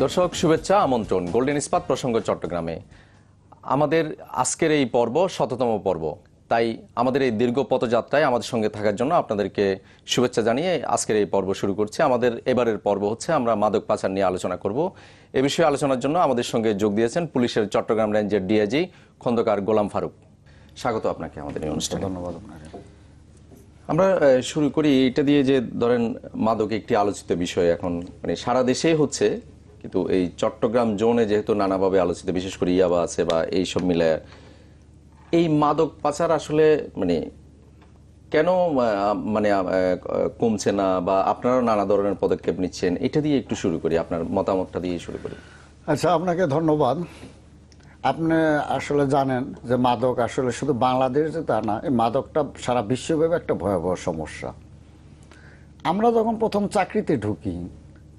দর্শক শুভেচ্ছা, আমন্ত্রণ গোল্ডেন ইস্পাত প্রসঙ্গ চট্টগ্রামে। আমাদের আজকের এই পর্ব ১০০তম পর্ব, তাই আমাদের এই দীর্ঘ পথযাত্রায় আমাদের সঙ্গে থাকার জন্য আপনাদেরকে শুভেচ্ছা জানিয়ে আজকের এই পর্ব শুরু করছি। আমাদের এবারের পর্ব হচ্ছে আমরা মাদক পাচার নিয়ে আলোচনা করব। এ বিষয়ে আলোচনার জন্য আমাদের সঙ্গে যোগ দিয়েছেন পুলিশের চট্টগ্রাম রেঞ্জের ডিআইজি খন্দকার গোলাম ফারুক। স্বাগত আপনাকে আমাদের এই অনুষ্ঠানে। ধন্যবাদ আপনাকে। আমরা শুরু করি এটা দিয়ে যে ধরেন মাদক একটি আলোচিত বিষয়, এখন মানে সারা দেশেই হচ্ছে, কিন্তু এই চট্টগ্রাম জোনে যেহেতু নানাভাবে আলোচিত, বিশেষ করে ইয়াবা আছে বা এইসব মিলে এই মাদক পাচার আসলে মানে কেন মানে কমছে না, বা আপনারাও নানা ধরনের পদক্ষেপ নিচ্ছেন, এটা দিয়ে একটু শুরু করি, আপনার মতামতটা দিয়ে শুরু করি। আচ্ছা, আপনাকে ধন্যবাদ। আপনি আসলে জানেন যে মাদক আসলে শুধু বাংলাদেশে তা না, এই মাদকটা সারা বিশ্বব্যাপী একটা ভয়াবহ সমস্যা। আমরা যখন প্রথম চাকরিতে ঢুকি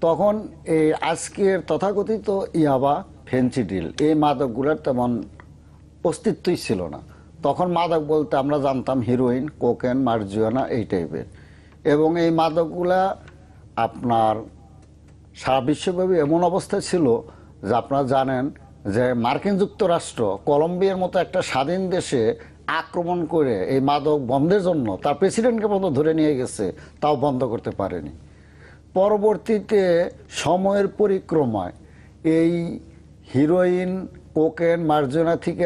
তখন এই আজকের তথাকথিত ইয়াবা, ফেন্সিডিল, এই মাদকগুলোর তেমন অস্তিত্বই ছিল না। তখন মাদক বলতে আমরা জানতাম হিরোইন, কোকেন, মার্জুয়ানা এই টাইপের, এবং এই মাদকগুলা আপনার সারা বিশ্বব্যাপী এমন অবস্থায় ছিল যে আপনারা জানেন যে মার্কিন যুক্তরাষ্ট্র কলম্বিয়ার মতো একটা স্বাধীন দেশে আক্রমণ করে এই মাদক বন্ধের জন্য তার প্রেসিডেন্টকে পর্যন্ত ধরে নিয়ে গেছে, তাও বন্ধ করতে পারেনি। পরবর্তীতে সময়ের পরিক্রমায় এই হিরোইন, কোকেন, মার্জুনা থেকে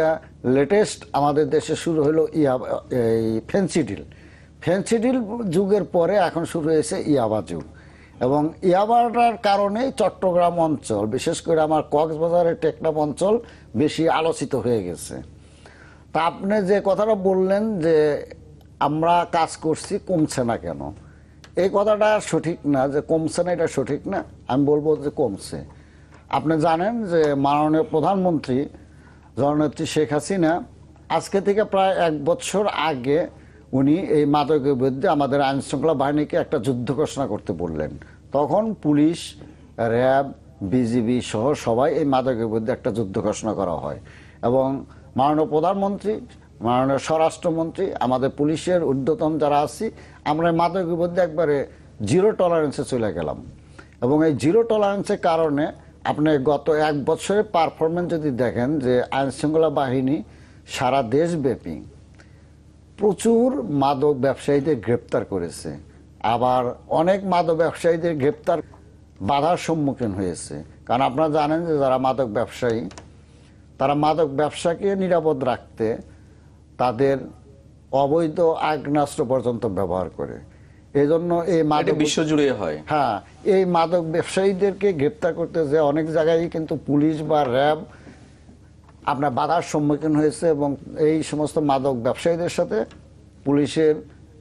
লেটেস্ট আমাদের দেশে শুরু হলো এই ফেন্সিডিল। ফেন্সিডিল যুগের পরে এখন শুরু হয়েছে ইয়াবা যুগ, এবং ইয়াবাটার কারণেই চট্টগ্রাম অঞ্চল, বিশেষ করে আমার কক্সবাজারের টেকনাফ অঞ্চল বেশি আলোচিত হয়ে গেছে। তা আপনি যে কথাটা বললেন যে আমরা কাজ করছি, কমছে না কেন, এই কথাটা সঠিক না। যে কমছে না এটা সঠিক না, আমি বলবো যে কমছে। আপনি জানেন যে মাননীয় প্রধানমন্ত্রী জননেত্রী শেখ হাসিনা আজকে থেকে প্রায় ১ বছর আগে উনি এই মাদকের বিরুদ্ধে আমাদের আইনশৃঙ্খলা বাহিনীকে একটা যুদ্ধ ঘোষণা করতে বললেন। তখন পুলিশ, র্যাব, বিজিবি সহ সবাই এই মাদকের বিরুদ্ধে একটা যুদ্ধ ঘোষণা করা হয়, এবং মাননীয় প্রধানমন্ত্রী, মাননীয় স্বরাষ্ট্রমন্ত্রী, আমাদের পুলিশের ঊর্ধ্বতন যারা আছি, আমরা এই মাদকের বিরুদ্ধে একবারে জিরো টলারেন্সে চলে গেলাম। এবং এই জিরো টলারেন্সের কারণে আপনি গত ১ বছরের পারফরমেন্স যদি দেখেন যে আইনশৃঙ্খলা বাহিনী সারা দেশব্যাপী প্রচুর মাদক ব্যবসায়ীদের গ্রেপ্তার করেছে, আবার অনেক মাদক ব্যবসায়ীদের গ্রেপ্তার বাধার সম্মুখীন হয়েছে। কারণ আপনারা জানেন যে যারা মাদক ব্যবসায়ী, তারা মাদক ব্যবসাকে নিরাপদ রাখতে তাদের অবৈধ আগ্নেয়াস্ত্র পর্যন্ত ব্যবহার করে। এই জন্য এই মাদক বিশ্বজুড়ে হয়। হ্যাঁ, এই মাদক ব্যবসায়ীদেরকে গ্রেপ্তার করতে যে অনেক জায়গায় কিন্তু পুলিশ বা র্যাব আপনার বাধার সম্মুখীন হয়েছে, এবং এই সমস্ত মাদক ব্যবসায়ীদের সাথে পুলিশের,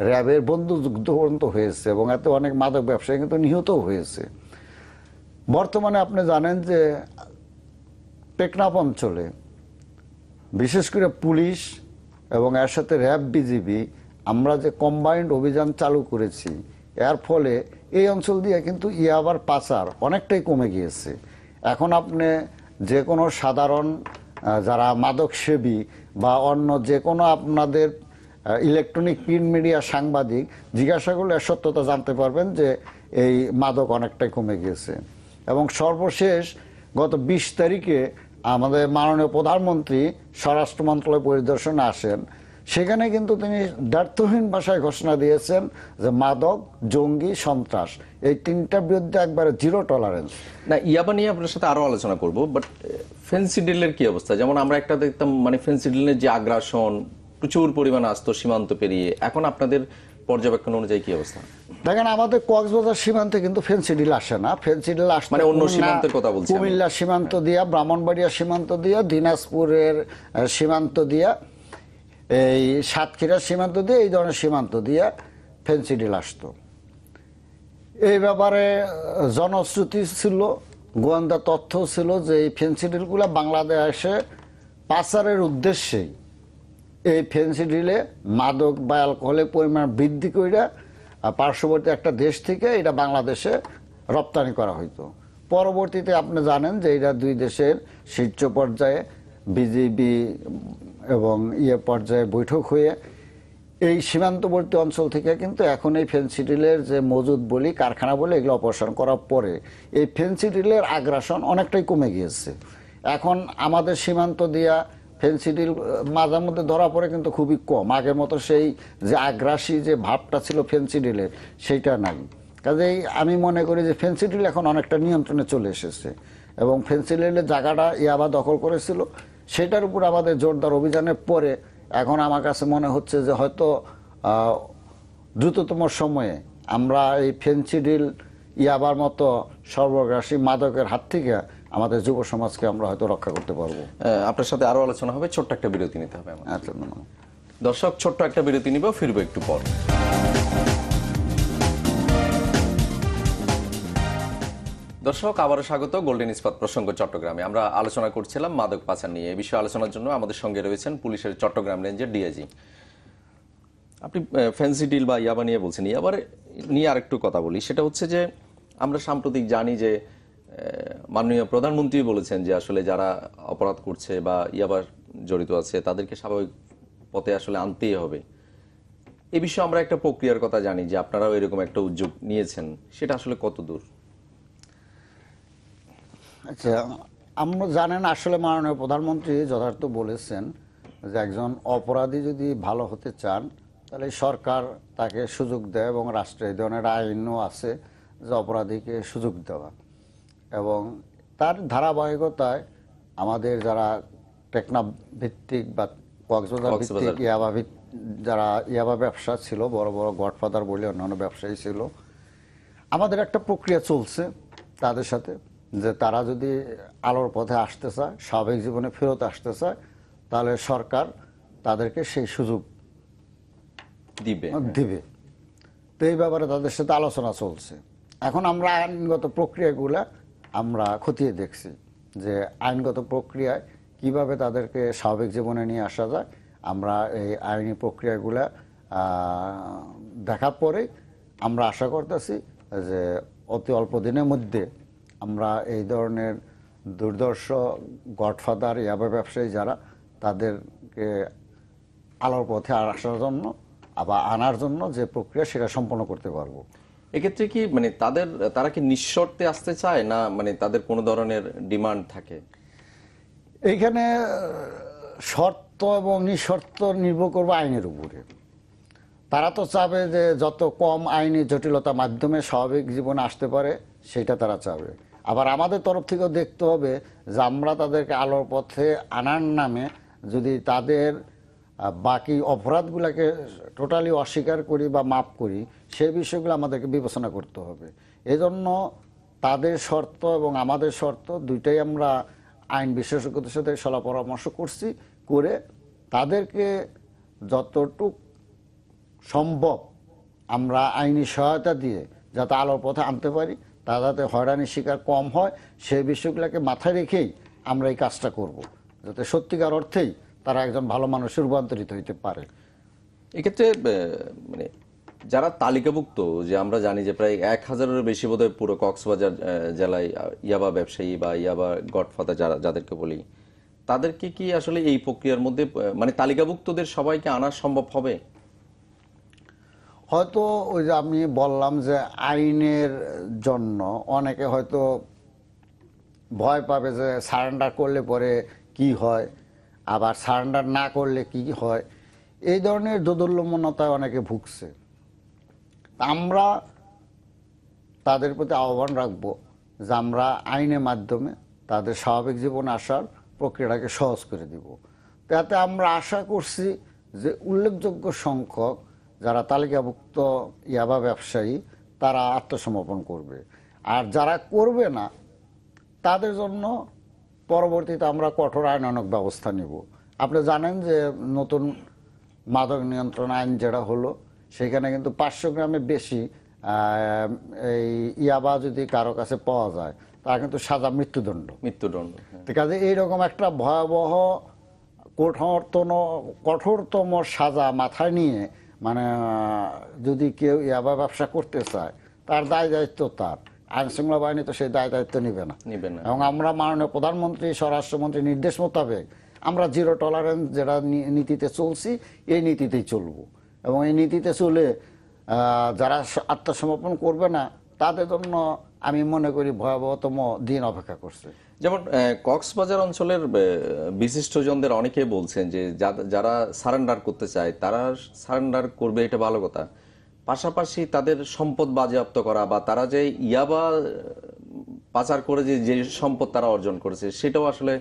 র্যাবের বন্ধুযুদ্ধ পর্যন্ত হয়েছে, এবং এতে অনেক মাদক ব্যবসায়ী কিন্তু নিহতও হয়েছে। বর্তমানে আপনি জানেন যে টেকনাফ অঞ্চলে বিশেষ করে পুলিশ এবং এর সাথে র্যাব, বিজিবি আমরা যে কম্বাইন্ড অভিযান চালু করেছি, এর ফলে এই অঞ্চল দিয়ে কিন্তু ইয়াবার পাচার অনেকটাই কমে গিয়েছে। এখন আপনি যে কোনো সাধারণ যারা মাদক সেবী বা অন্য যে কোনো আপনাদের ইলেকট্রনিক প্রিন্ট মিডিয়া সাংবাদিক জিজ্ঞাসা করলে এর সত্যতা জানতে পারবেন যে এই মাদক অনেকটাই কমে গিয়েছে। এবং সর্বশেষ গত ২০ তারিখে আমাদের মাননীয় প্রধানমন্ত্রী স্বরাষ্ট্র মন্ত্রণালয় পরিদর্শনে আসেন, সেখানে কিন্তু তিনি দ্ব্যর্থহীন ভাষায় ঘোষণা দিয়েছেন যে মাদক, জঙ্গি, সন্ত্রাস এই তিনটার বিরুদ্ধে একবারে জিরো টলারেন্স। না, ইয়াবা নিয়ে আপনার সাথে আরো আলোচনা করব, বাট ফেন্সিডিলের কি অবস্থা? যেমন আমরা একটা দেখতাম, মানে ফেন্সিডিলের যে আগ্রাসন প্রচুর পরিমাণে আসতো সীমান্ত পেরিয়ে, এখন আপনাদের পর্যবেক্ষণ অনুযায়ী কি অবস্থা? দেখেন, আমাদের কক্সবাজার সীমান্তে কিন্তু ফেন্সিডিল আসে না। ফেন্সিডিল আসে মানে অন্য সীমান্তের কথা বলছি, কুমিল্লা সীমান্ত দিয়া, ব্রাহ্মণবাড়িয়া সীমান্ত দিয়া, দিনাজপুরের সীমান্ত দিয়া, এই সাতক্ষীরা সীমান্ত দিয়ে, এই ধরনের সীমান্ত দিয়ে ফেন্সিডিল আসতো। এই ব্যাপারে জনশ্রুতি ছিল, গোয়েন্দা তথ্য ছিল যে এই ফেন্সিডিলগুলো বাংলাদেশে পাচারের উদ্দেশ্যেই এই ফেন্সিডিলে মাদক বা অ্যালকোহলের পরিমাণ বৃদ্ধি করে পার্শ্ববর্তী একটা দেশ থেকে এটা বাংলাদেশে রপ্তানি করা হইতো। পরবর্তীতে আপনি জানেন যে এটা দুই দেশের শীর্ষ পর্যায়ে বিজিবি এবং পর্যায়ে বৈঠক হয়ে এই সীমান্তবর্তী অঞ্চল থেকে কিন্তু এখন এই ফেনসিডিলের যে মজুদ বলি, কারখানা বলে, এগুলো অপসারণ করার পরে এই ফেনসিডিলের আগ্রাসন অনেকটাই কমে গিয়েছে। এখন আমাদের সীমান্ত দিয়া ফেনসিডিল মাঝে মধ্যে ধরা পড়ে, কিন্তু খুবই কম। আগের মতো সেই যে আগ্রাসী যে ভাবটা ছিল ফেনসিডিলের, সেইটা নাই। কাজেই আমি মনে করি যে ফেনসিডিল এখন অনেকটা নিয়ন্ত্রণে চলে এসেছে, এবং ফেনসিডিলের জায়গাটা ইয়াবা দখল করেছিল, সেটার উপর আমাদের জোরদার অভিযানের পরে এখন আমার কাছে মনে হচ্ছে যে হয়তো দ্রুততম সময়ে আমরা এই ফেনসিডিল, ইয়াবার মতো সর্বগ্রাসী মাদকের হাত থেকে আমাদের যুব সমাজকে আমরা হয়তো রক্ষা করতে পারবো। আপনার সাথে আরো আলোচনা হবে, ছোট্ট একটা বিরতি নিতে হবে আমাদের। আচ্ছা, ধন্যবাদ। দর্শক, ছোট্ট একটা বিরতি নিব, ফিরবো একটু পর। দর্শক, আবারও স্বাগত গোল্ডেন ইস্পাত প্রসঙ্গ চট্টগ্রামে। আমরা আলোচনা করছিলাম মাদক পাচার নিয়ে। এই বিষয়ে আলোচনার জন্য আমাদের সঙ্গে রয়েছেন পুলিশের চট্টগ্রাম রেঞ্জের ডিআইজি। আপনি ফেনসিডিল বা ইয়াবা নিয়ে বলছেন, ইয়াবার নিয়ে আরেকটু কথা বলি। সেটা হচ্ছে যে আমরা সাম্প্রতিক জানি যে মাননীয় প্রধানমন্ত্রী বলেছেন যে আসলে যারা অপরাধ করছে বা ইয়াবার জড়িত আছে তাদেরকে স্বাভাবিক পথে আসলে আনতেই হবে। এই বিষয়ে আমরা একটা প্রক্রিয়ার কথা জানি যে আপনারাও এরকম একটা উদ্যোগ নিয়েছেন, সেটা আসলে কত দূর? আচ্ছা, আমরা জানেন আসলে মাননীয় প্রধানমন্ত্রী যথার্থ বলেছেন যে একজন অপরাধী যদি ভালো হতে চান তাহলে সরকার তাকে সুযোগ দেয়, এবং রাষ্ট্রে এই ধরনের আইনও আছে যে অপরাধীকে সুযোগ দেওয়া। এবং তার ধারাবাহিকতায় আমাদের যারা টেকনাফ ভিত্তিক বা কক্সবাজার ভিত্তিক যারা ইয়াবা ব্যবসা ছিল, বড় বড় গডফাদার বলে অন্যান্য ব্যবসায়ী ছিল, আমাদের একটা প্রক্রিয়া চলছে তাদের সাথে, যে তারা যদি আলোর পথে আসতে চায়, স্বাভাবিক জীবনে ফেরত আসতে চায়, তাহলে সরকার তাদেরকে সেই সুযোগ দিবে। তো এই ব্যাপারে তাদের সাথে আলোচনা চলছে। এখন আমরা আইনগত প্রক্রিয়াগুলা আমরা খতিয়ে দেখছি যে আইনগত প্রক্রিয়ায় কিভাবে তাদেরকে স্বাভাবিক জীবনে নিয়ে আসা যায়। আমরা এই আইনি প্রক্রিয়াগুলা দেখার পরেই আমরা আশা করতেছি যে অতি অল্প দিনের মধ্যে আমরা এই ধরনের দুর্দর্শ গডফাদার ইয়াবা ব্যবসায়ী যারা, তাদেরকে আলোর পথে আসার জন্য আবার আনার জন্য যে প্রক্রিয়া, সেটা সম্পন্ন করতে পারবো। এক্ষেত্রে কি মানে তারা কি নিঃশর্তে আসতে চায়, না মানে তাদের কোনো ধরনের ডিমান্ড থাকে? এইখানে শর্ত এবং নিঃশর্ত নির্ভর করবে আইনের উপরে। তারা তো চাবে যে যত কম আইনি জটিলতার মাধ্যমে স্বাভাবিক জীবনে আসতে পারে, সেটা তারা চাবে। আবার আমাদের তরফ থেকেও দেখতে হবে যে আমরা তাদেরকে আলোর পথে আনার নামে যদি তাদের বাকি অপরাধগুলোকে টোটালি অস্বীকার করি বা মাপ করি, সেই বিষয়গুলো আমাদেরকে বিবেচনা করতে হবে। এজন্য তাদের শর্ত এবং আমাদের শর্ত দুইটাই আমরা আইন বিশেষজ্ঞদের সাথে সলা পরামর্শ করছি, করে তাদেরকে যতটুক সম্ভব আমরা আইনি সহায়তা দিয়ে যাতে আলোর পথে আনতে পারি, তা যাতে হয়রানির শিকার কম হয়, সেই বিষয়গুলোকে মাথায় রেখেই আমরা এই কাজটা করব, যাতে সত্যিকার অর্থেই তারা একজন ভালো মানুষে রূপান্তরিত হইতে পারে। এক্ষেত্রে মানে যারা তালিকাভুক্ত, যে আমরা জানি যে প্রায় 1000-এর বেশি বোধহয় পুরো কক্সবাজার জেলায় ইয়াবা ব্যবসায়ী বা ইয়াবা গডফাদার যাদেরকে বলি, তাদেরকে কি আসলে এই প্রক্রিয়ার মধ্যে মানে তালিকাভুক্তদের সবাইকে আনা সম্ভব হবে? হয়তো ওই যে আমি বললাম যে আইনের জন্য অনেকে হয়তো ভয় পাবে যে সারেন্ডার করলে পরে কি হয়, আবার সারেন্ডার না করলে কি হয়, এই ধরনের দোদুল্যমনতায় অনেকে ভুগছে। আমরা তাদের প্রতি আহ্বান রাখবো যে আমরা আইনের মাধ্যমে তাদের স্বাভাবিক জীবনে আসার প্রক্রিয়াটাকে সহজ করে দিব। তাতে আমরা আশা করছি যে উল্লেখযোগ্য সংখ্যক যারা তালিকাভুক্ত ইয়াবা ব্যবসায়ী তারা আত্মসমর্পণ করবে, আর যারা করবে না তাদের জন্য পরবর্তীতে আমরা কঠোর আইনানুগ ব্যবস্থা নিব। আপনি জানেন যে নতুন মাদক নিয়ন্ত্রণ আইন যেটা হলো, সেখানে কিন্তু 500 গ্রামের বেশি এই ইয়াবা যদি কারো কাছে পাওয়া যায়, তা কিন্তু সাজা মৃত্যুদণ্ড। ঠিক আছে, এইরকম একটা ভয়াবহ কঠোরতম সাজা মাথায় নিয়ে মানে যদি কেউ ইয়াবা ব্যবসা করতে চায়, তার দায় দায়িত্ব তার। আইন শৃঙ্খলা বাহিনী তো সেই দায় দায়িত্ব নিবে না। এবং আমরা মাননীয় প্রধানমন্ত্রী, স্বরাষ্ট্রমন্ত্রীর নির্দেশ মোতাবেক আমরা জিরো টলারেন্স যেটা নীতিতে চলছি, এই নীতিতেই চলবো। এবং এই নীতিতে চলে যারা আত্মসমর্পণ করবে না তাদের জন্য আমি মনে করি ভয়াবহতম দিন অপেক্ষা করছে। যেমন কক্সবাজার অঞ্চলের বিশিষ্টজনদের অনেকে বলছেন যে যারা সারেন্ডার করতে চায় তারা সারেন্ডার করবে, এটা ভালো কথা, পাশাপাশি তাদের সম্পদ বাজেয়াপ্ত করা বা তারা যে ইয়াবা পাচার করে যে সম্পদ তারা অর্জন করেছে সেটাও আসলে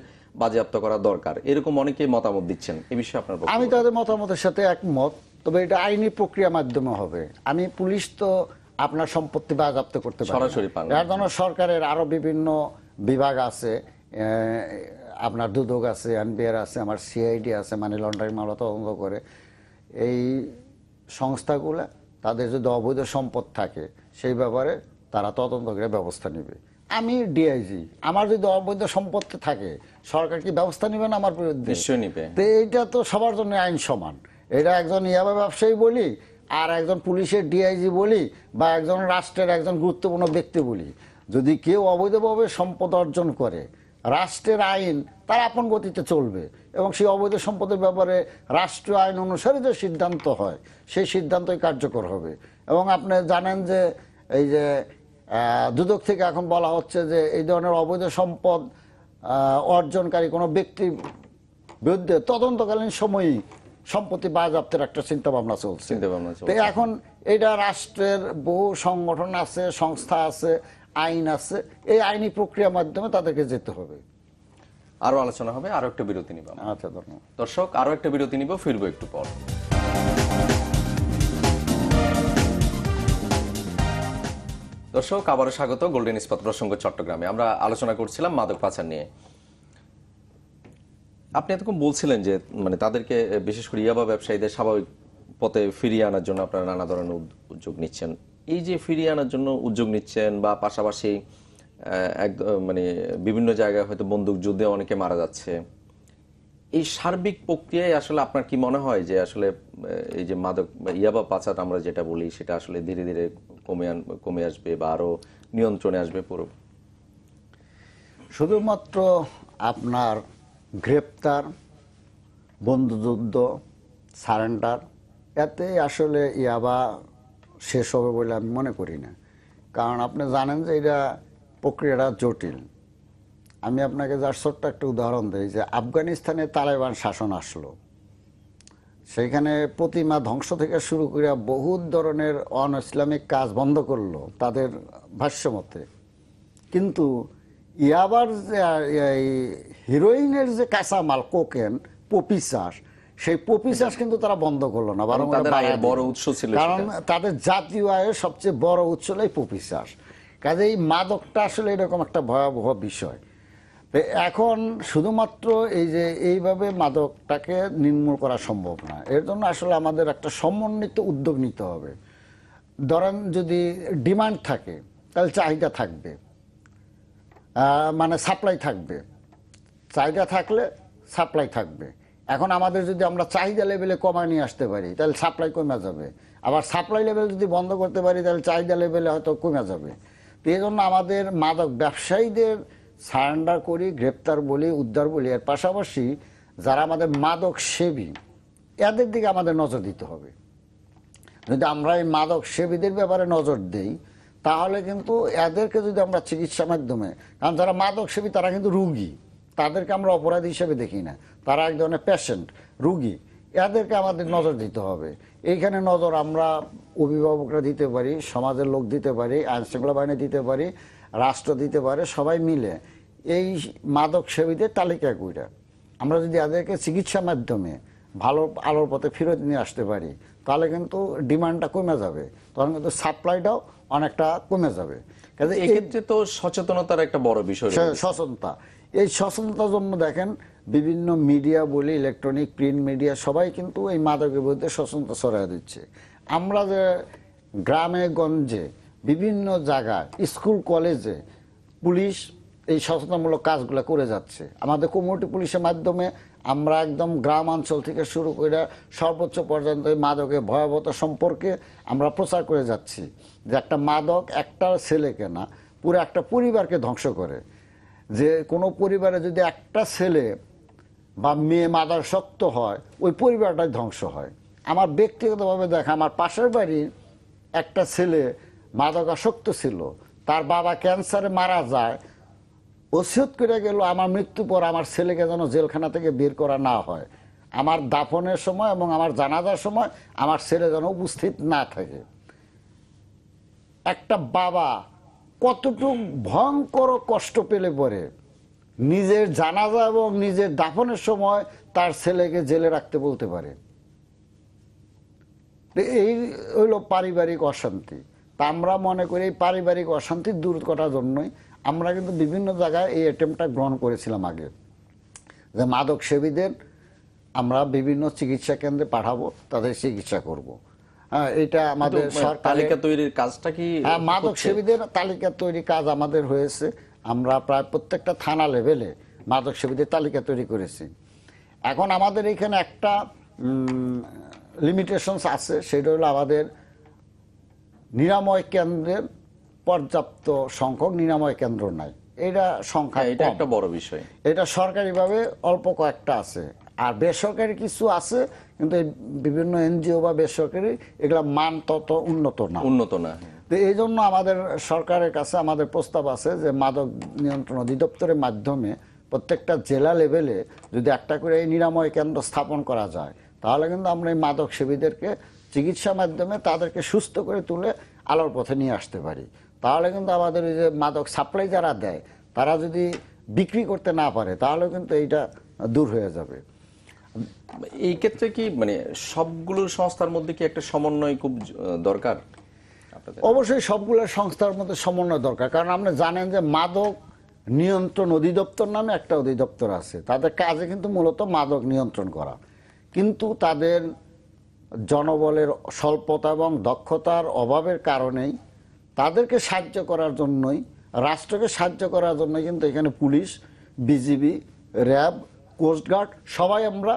বাজেয়াপ্ত করা দরকার, এরকম অনেকেই মতামত দিচ্ছেন। এই বিষয়ে আপনার বক্তব্য? আমি তাদের মতামতের সাথে একমত, তবে এটা আইনি প্রক্রিয়ার মাধ্যমে হবে। আমি পুলিশ তো আপনার সম্পত্তি বাজেয়াপ্ত করতে পারি সরাসরি পান না। এর জন্য সরকারের আরো বিভিন্ন বিভাগ আছে, আপনার দুদক আছে, এনবিআর আছে, আমার সিআইডি আছে, মানি লন্ডারিং মামলা তদন্ত করে। এই সংস্থাগুলো তাদের যদি অবৈধ সম্পদ থাকে সেই ব্যাপারে তারা তদন্ত করে ব্যবস্থা নেবে। আমি ডিআইজি, আমার যদি অবৈধ সম্পত্তি থাকে সরকার কি ব্যবস্থা নেবে না আমার বিরুদ্ধে? নিশ্চয়ই নিবে। তো এইটা তো সবার জন্য আইন সমান। এটা একজন ইয়াবা ব্যবসায়ী বলি আর একজন পুলিশের ডিআইজি বলি বা একজন রাষ্ট্রের একজন গুরুত্বপূর্ণ ব্যক্তি বলি, যদি কেউ অবৈধভাবে সম্পদ অর্জন করে রাষ্ট্রের আইন তার আপন গতিতে চলবে এবং সেই অবৈধ সম্পদের ব্যাপারে রাষ্ট্রীয় আইন অনুসারে যে সিদ্ধান্ত হয় সেই সিদ্ধান্তই কার্যকর হবে। এবং আপনি জানেন যে এই যে দুদক থেকে এখন বলা হচ্ছে যে এই ধরনের অবৈধ সম্পদ অর্জনকারী কোনো ব্যক্তির বিরুদ্ধে তদন্তকালীন সময়ই সম্পত্তি বাজেয়াপ্তের একটা চিন্তা ভাবনা চলছে। তো এখন এটা রাষ্ট্রের বহু সংগঠন আছে, সংস্থা আছে, আইন আছে, এই আইনি প্রক্রিয়ার মাধ্যমে তাদেরকে যেতে হবে। আরো আলোচনা হবে, আরো একটা বিরতি নিব। আচ্ছা ধন্যবাদ দর্শক, আরো একটা বিরতি নিব, ফিরবো একটু পর। দর্শক, আবারও স্বাগত গোল্ডেন ইস্পাত প্রসঙ্গ চট্টগ্রামে। আমরা আলোচনা করছিলাম মাদক পাচার নিয়ে। আপনি এতক্ষণ বলছিলেন যে মানে তাদেরকে বিশেষ করে ইয়াবা ব্যবসায়ীদের স্বাভাবিক পথে ফিরিয়ে আনার জন্য আপনারা নানা ধরনের উদ্যোগ নিচ্ছেন। এই যে ফিরিয়ে আনার জন্য উদ্যোগ নিচ্ছেন বা পাশাপাশি মানে বিভিন্ন জায়গায় হয়তো বন্দুক যুদ্ধে অনেকে মারা যাচ্ছে, এই সার্বিক প্রক্রিয়ায় আসলে আপনার কি মনে হয় যে আসলে এই যে মাদক ইয়াবা পাচার আমরা যেটা বলি সেটা আসলে ধীরে ধীরে কমে আসবে বা আরো নিয়ন্ত্রণে আসবে পুরো? শুধুমাত্র আপনার গ্রেপ্তার, বন্দুকযুদ্ধ, সারেন্ডার এতে আসলে ইয়াবা শেষ হবে বলে আমি মনে করি না। কারণ আপনি জানেন যে এটা প্রক্রিয়াটা জটিল। আমি আপনাকে যার ছোট্ট একটা উদাহরণ দিই যে আফগানিস্তানে তালেবান শাসন আসলো, সেইখানে প্রতিমা ধ্বংস থেকে শুরু করে বহুত ধরনের অন ইসলামিক কাজ বন্ধ করলো তাদের ভাষ্যমতে, কিন্তু ইয়াবার যে হিরোইনের যে কাঁচামাল কোকেন, পপি চাষ, সেই পপি চাষ কিন্তু তারা বন্ধ করলো না, বরং বড় উৎস ছিল। কারণ তাদের জাতীয় আয়ের সবচেয়ে বড় উৎস হলো এই পপি চাষ। কাজে এই মাদকটা আসলে এরকম একটা ভয়াবহ বিষয়। এখন শুধুমাত্র এই যে এইভাবে মাদকটাকে নির্মূল করা সম্ভব না, এর জন্য আসলে আমাদের একটা সমন্বিত উদ্যোগ নিতে হবে। ধরেন যদি ডিমান্ড থাকে তাহলে চাহিদা থাকবে, মানে সাপ্লাই থাকবে, চাহিদা থাকলে সাপ্লাই থাকবে। এখন আমাদের যদি আমরা চাহিদা লেভেলে কমায় নিয়ে আসতে পারি তাহলে সাপ্লাই কমে যাবে, আবার সাপ্লাই লেভেল যদি বন্ধ করতে পারি তাহলে চাহিদা লেভেলে হয়তো কমে যাবে। তো এই জন্য আমাদের মাদক ব্যবসায়ীদের সারেন্ডার করি, গ্রেপ্তার বলি, উদ্ধার বলি, এর পাশাপাশি যারা আমাদের মাদক সেবী এদের দিকে আমাদের নজর দিতে হবে। যদি আমরা এই মাদক সেবীদের ব্যাপারে নজর দেই তাহলে কিন্তু এদেরকে যদি আমরা চিকিৎসা মাধ্যমে, কারণ যারা মাদক সেবী তারা কিন্তু রুগী, তাদেরকে আমরা অপরাধী হিসেবে দেখি না, তারা এক ধরনের পেশেন্ট, রুগী, এদেরকে আমাদের নজর দিতে হবে। এইখানে নজর আমরা অভিভাবকরা দিতে পারি, সমাজের লোক দিতে পারি, আইনশৃঙ্খলা বাহিনী দিতে পারি, রাষ্ট্র দিতে পারে, সবাই মিলে এই মাদক সেবীদের তালিকা কইরা আমরা যদি এদেরকে চিকিৎসার মাধ্যমে ভালো আলোর পথে ফেরত নিয়ে আসতে পারি তাহলে কিন্তু ডিমান্ডটা কমে যাবে, তখন কিন্তু সাপ্লাইটাও অনেকটা কমে যাবে। কাজে এক্ষেত্রে তো সচেতনতার একটা বড় বিষয়, সচেতনতা। এই সচেতনতার জন্য দেখেন বিভিন্ন মিডিয়া বলি, ইলেকট্রনিক প্রিন্ট মিডিয়া সবাই কিন্তু এই মাদকের বিরুদ্ধে সচেতনতা ছড়াই দিচ্ছে। আমরা যে গ্রামে গঞ্জে বিভিন্ন জায়গায় স্কুল কলেজে পুলিশ এই সচেতনমূলক কাজগুলো করে যাচ্ছে। আমাদের কমিউনিটি পুলিশের মাধ্যমে আমরা একদম গ্রাম অঞ্চল থেকে শুরু করে সর্বোচ্চ পর্যন্ত এই মাদকের ভয়াবহতা সম্পর্কে আমরা প্রচার করে যাচ্ছি যে একটা মাদক একটা ছেলেকে না পুরো একটা পরিবারকে ধ্বংস করে। যে কোনো পরিবারে যদি একটা ছেলে বা মেয়ে মাদকাসক্ত হয় ওই পরিবারটাই ধ্বংস হয়। আমার ব্যক্তিগতভাবে দেখা, আমার পাশের বাড়ির একটা ছেলে মাদকাসক্ত ছিল, তার বাবা ক্যান্সারে মারা যায়, ওসিয়ত করে গেল আমার মৃত্যু পর আমার ছেলেকে যেন জেলখানা থেকে বের করা না হয়, আমার দাফনের সময় এবং আমার জানাজার সময় আমার ছেলে যেন উপস্থিত না থাকে। একটা বাবা কতটুকু ভয়ঙ্কর কষ্ট পেলে পরে নিজের জানাজা এবং নিজের দাফনের সময় তার ছেলেকে জেলে রাখতে বলতে পারে। এই হইল পারিবারিক অশান্তি। তা আমরা মনে করি এই পারিবারিক অশান্তি দূর করার জন্যই আমরা কিন্তু বিভিন্ন জায়গায় এই অ্যাটেম্পটা গ্রহণ করেছিলাম আগে, যে মাদক সেবীদের আমরা বিভিন্ন চিকিৎসা কেন্দ্রে পাঠাবো, তাদের চিকিৎসা করব। হ্যাঁ, এটা আমাদের সরকার তালিকা তৈরির কাজটা কি? হ্যাঁ, মাদক সেবীদের তালিকা তৈরি কাজ আমাদের হয়েছে। আমরা প্রায় প্রত্যেকটা থানা লেভেলে মাদক সেবীদের তালিকা তৈরি করেছি। এখন আমাদের এখানে একটা লিমিটেশনস আছে, সেটা হলো আমাদের নিরাময় কেন্দ্রের পর্যাপ্ত সংখ্যক নিরাময় কেন্দ্র নাই। এটা সংখ্যা এটা কম। একটা বড় বিষয়। এটা সরকারিভাবে অল্প কয়েকটা আছে, আর বেসরকারি কিছু আছে, কিন্তু এই বিভিন্ন এনজিও বা বেসরকারি এগুলা মান তত উন্নত না। তো এই জন্য আমাদের সরকারের কাছে আমাদের প্রস্তাব আছে যে মাদক নিয়ন্ত্রণ অধিদপ্তরের মাধ্যমে প্রত্যেকটা জেলা লেভেলে যদি একটা করে এই নিরাময় কেন্দ্র স্থাপন করা যায়, তাহলে কিন্তু আমরা এই মাদক সেবীদেরকে চিকিৎসার মাধ্যমে তাদেরকে সুস্থ করে তুলে আলোর পথে নিয়ে আসতে পারি। তাহলে কিন্তু আমাদের এই যে মাদক সাপ্লাই যারা দেয় তারা যদি বিক্রি করতে না পারে, তাহলে কিন্তু এইটা দূর হয়ে যাবে। এই ক্ষেত্রে কি মানে সবগুলো সংস্থার মধ্যে কি একটা সমন্বয় খুব দরকার আপনাদের? অবশ্যই সবগুলো সংস্থার মধ্যে সমন্বয় দরকার, কারণ আপনি জানেন যে মাদক নিয়ন্ত্রণ অধিদপ্তর নামে একটা অধিদপ্তর আছে, তাদের কাজে কিন্তু মূলত মাদক নিয়ন্ত্রণ করা, কিন্তু তাদের জনবলের স্বল্পতা এবং দক্ষতার অভাবের কারণেই তাদেরকে সাহায্য করার জন্যই, রাষ্ট্রকে সাহায্য করার জন্যই কিন্তু এখানে পুলিশ, বিজিবি, র্যাব, কোস্টগার্ড সবাই আমরা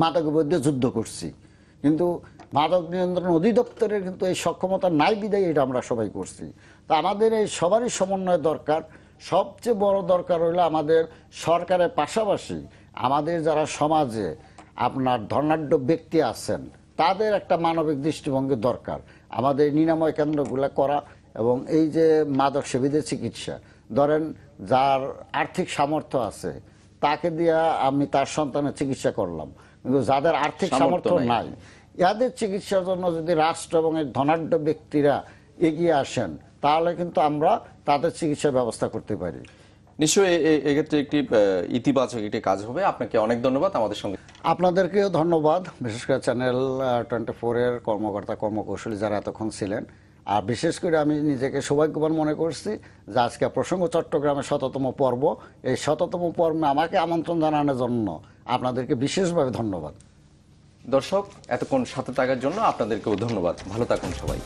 মাদকের বিরুদ্ধে যুদ্ধ করছি, কিন্তু মাদক নিয়ন্ত্রণ অধিদপ্তরের কিন্তু এই সক্ষমতা নাই বিধায় এটা আমরা সবাই করছি। তা আমাদের এই সবারই সমন্বয় দরকার। সবচেয়ে বড় দরকার হইলো আমাদের সরকারের পাশাপাশি আমাদের যারা সমাজে আপনার ধনাঢ্য ব্যক্তি আছেন তাদের একটা মানবিক দৃষ্টিভঙ্গি দরকার। আমাদের নিরাময় কেন্দ্রগুলো করা এবং এই যে মাদক সেবীদের চিকিৎসা, ধরেন যার আর্থিক সামর্থ্য আছে তাকে দিয়ে আমি তার সন্তানের চিকিৎসা করলাম, কিন্তু যাদের আর্থিক সামর্থ্য নাই এদের চিকিৎসার জন্য যদি রাষ্ট্র এবং এই ধনাঢ্য ব্যক্তিরা এগিয়ে আসেন, তাহলে কিন্তু আমরা তাদের চিকিৎসার ব্যবস্থা করতে পারি। নিশ্চয়ই এক্ষেত্রে একটি ইতিবাচক একটি কাজ হবে। আপনাকে অনেক ধন্যবাদ আমাদের সঙ্গে। আপনাদেরকেও ধন্যবাদ, বিশেষ করে চ্যানেল 24-এর কর্মকর্তা কর্মকৌশলী যারা এতক্ষণ ছিলেন। আর বিশেষ করে আমি নিজেকে সৌভাগ্যবান মনে করছি যে আজকে প্রসঙ্গ চট্টগ্রামের 100তম পর্ব, এই 100তম পর্বে আমাকে আমন্ত্রণ জানানোর জন্য আপনাদেরকে বিশেষভাবে ধন্যবাদ। দর্শক, এতক্ষণ সাথে থাকার জন্য আপনাদেরকেও ধন্যবাদ। ভালো থাকুন সবাই।